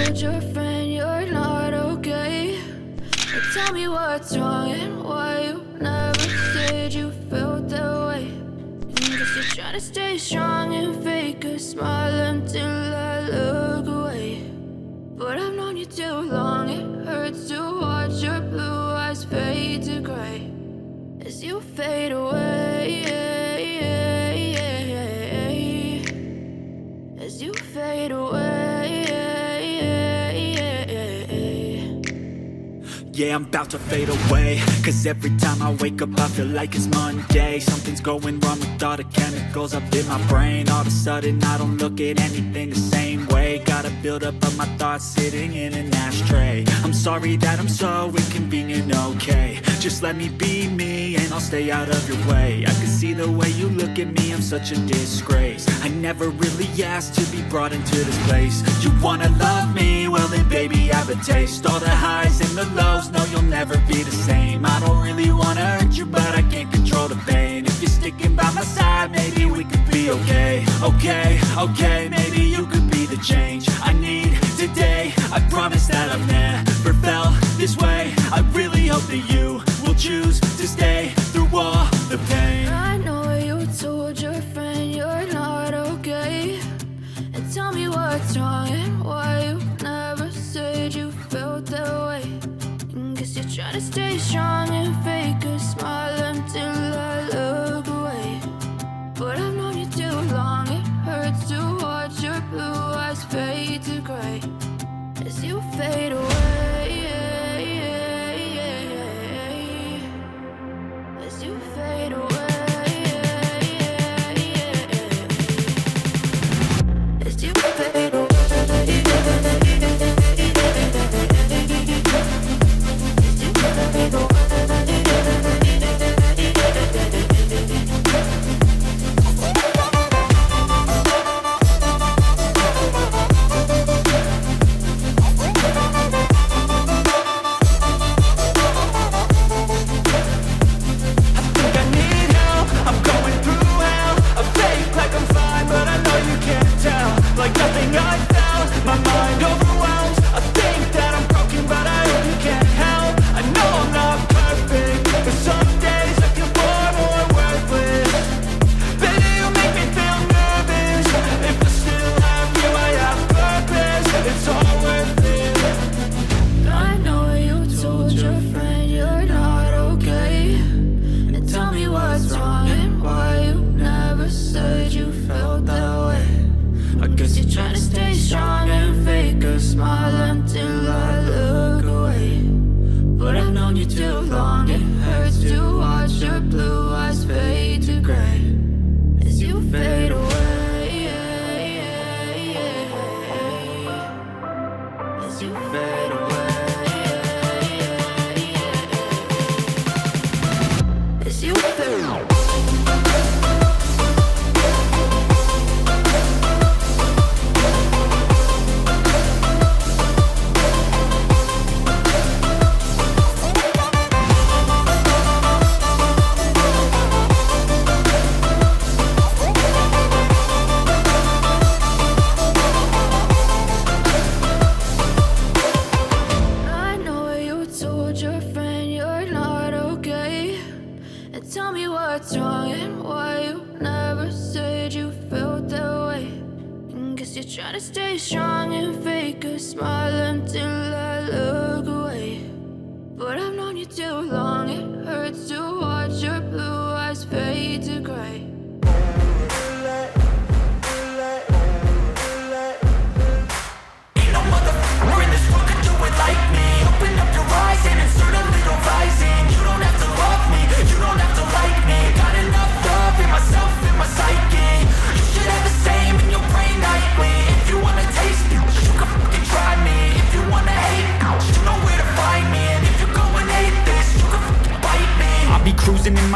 told your friend you're not okay? But tell me what's wrong and why you never said you felt that way. Guess you're trying to stay strong and fake a smile until I look away. But I've known you too long, it hurts to watch your blue eyes fade to gray as you fade away, as you fade away. Yeah, I'm about to fade away, cause every time I wake up I feel like it's Monday. Something's going wrong with all the chemicals up in my brain. All of a sudden I don't look at anything the same way. Got a buildup of my thoughts sitting in an ashtray. I'm sorry that I'm so inconvenient, okay? Just let me be me and I'll stay out of your way. I can see the way you look at me, I'm such a disgrace. I never really asked to be brought into this place. You wanna love me? Well then baby I have a taste. All the highs and the lows, no you'll never be the same. I don't really wanna hurt you but I can't control the pain. If you're sticking by my side maybe we could be okay. Okay, maybe you could be the change I need today. I promise that I've never felt this way. I really hope that you will choose to stay through all the pain. I know you told your friend you're not okay. And tell me what's wrong and why you never said you felt that way. Guess you're trying to stay strong and fake a smile until I look away. But I've known you too long, it hurts to watch your blue eyes fade to gray as you fade away, as you fade away, as you fade away.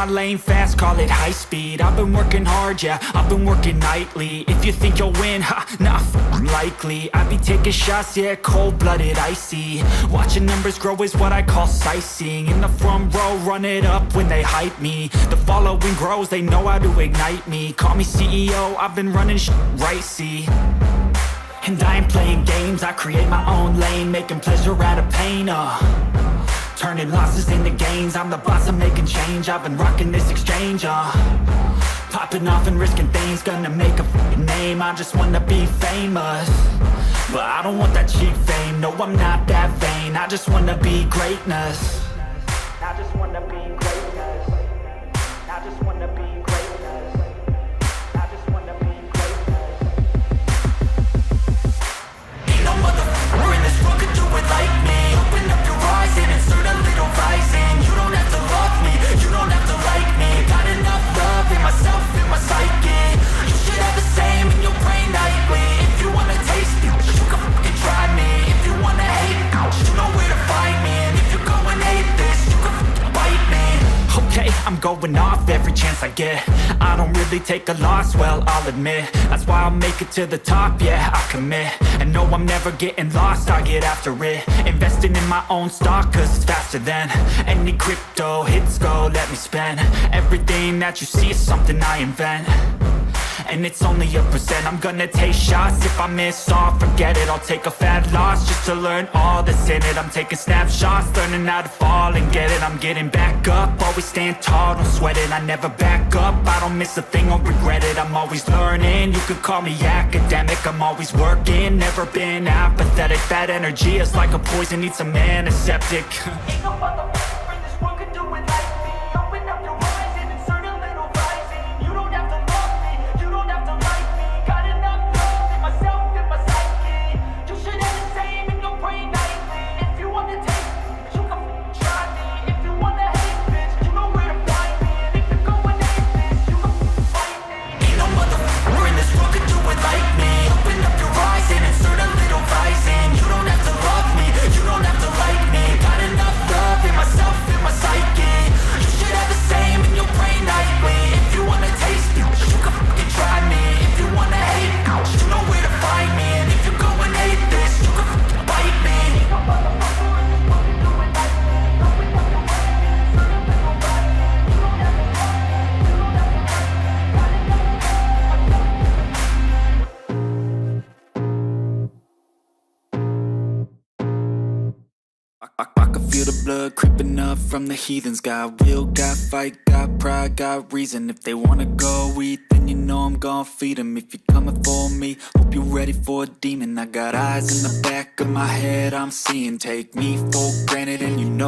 Lane fast, call it high speed. I've been working hard, yeah, I've been working nightly. If you think you'll win, ha, not likely. I be taking shots, yeah, cold-blooded, icy. Watching numbers grow is what I call sightseeing. In the front row, run it up when they hype me. The following grows, they know how to ignite me. Call me CEO, I've been running right, see. And I ain't playing games, I create my own lane, making pleasure out of pain, turning losses into gains, I'm the boss, I'm making change, I've been rocking this exchange, popping off and risking things, gonna make a f***ing name, I just wanna be famous, but I don't want that cheap fame, no I'm not that vain, I just wanna be greatness, I just wanna be greatness, I just wanna be greatness, I just wanna be greatness. Ain't no motherfucker in this world could do it like me. Open up your eyes and insert a little rising. You don't have to love me, you don't have to like me. Got enough love in myself, in my psyche. You should have the same in your brain nightly. If you wanna taste me, you can fucking try me. If you wanna hate me, you know where to find me. And if you go and hate this, you can fucking bite me. Okay, I'm going off every chance I get. I don't really take a loss, well, I'll admit. That's why I'll make it to the top, yeah, I commit. And no, I'm never getting lost, I get after it. Investing in my own stock, cause it's faster than any crypto hits go, let me spend. Everything that you see is something I invent. And it's only a percent, I'm gonna take shots. If I miss all, forget it, I'll take a fat loss just to learn all that's in it. I'm taking snapshots, learning how to fall and get it. I'm getting back up, always stand tall, don't sweat it. I never back up, I don't miss a thing, I'll regret it. I'm always learning, you could call me academic. I'm always working, never been apathetic. That energy is like a poison, needs some antiseptic. Ain't no motherfucker in this world could do it like me. Open up your eyes and insert a little rising. You don't have to love me, you don't have to like me. Got enough love in myself, in my psyche. You should have the same in your brain nightly. If you wanna taste me, you can try me. If you wanna hate bitch, you know where to find me. And if you go and hate this, you can fight me. Ain't no motherfucker in this world could do it like me. Open up your eyes and insert a little rising. You don't have to love me, you don't have to like me. Got enough love in myself, in my psyche. You should have the same in your brain nightly. If you wanna taste me, you can fucking try me. If you wanna hate me, you know where to find me. And if you go and hate this, you can fucking bite me. Ain't no motherfucker in this world can do it like me. Open up your eyes and insert a little rising. You don't have to love me, you don't have to like me. Got enough I can feel the blood creeping up from the heathens. Got will, got fight, got pride, got reason. If they wanna go eat, then you know I'm gon' feed them. If you're coming for me, hope you're ready for a demon. I got eyes in the back of my head, I'm seeing. Take me for granted and you know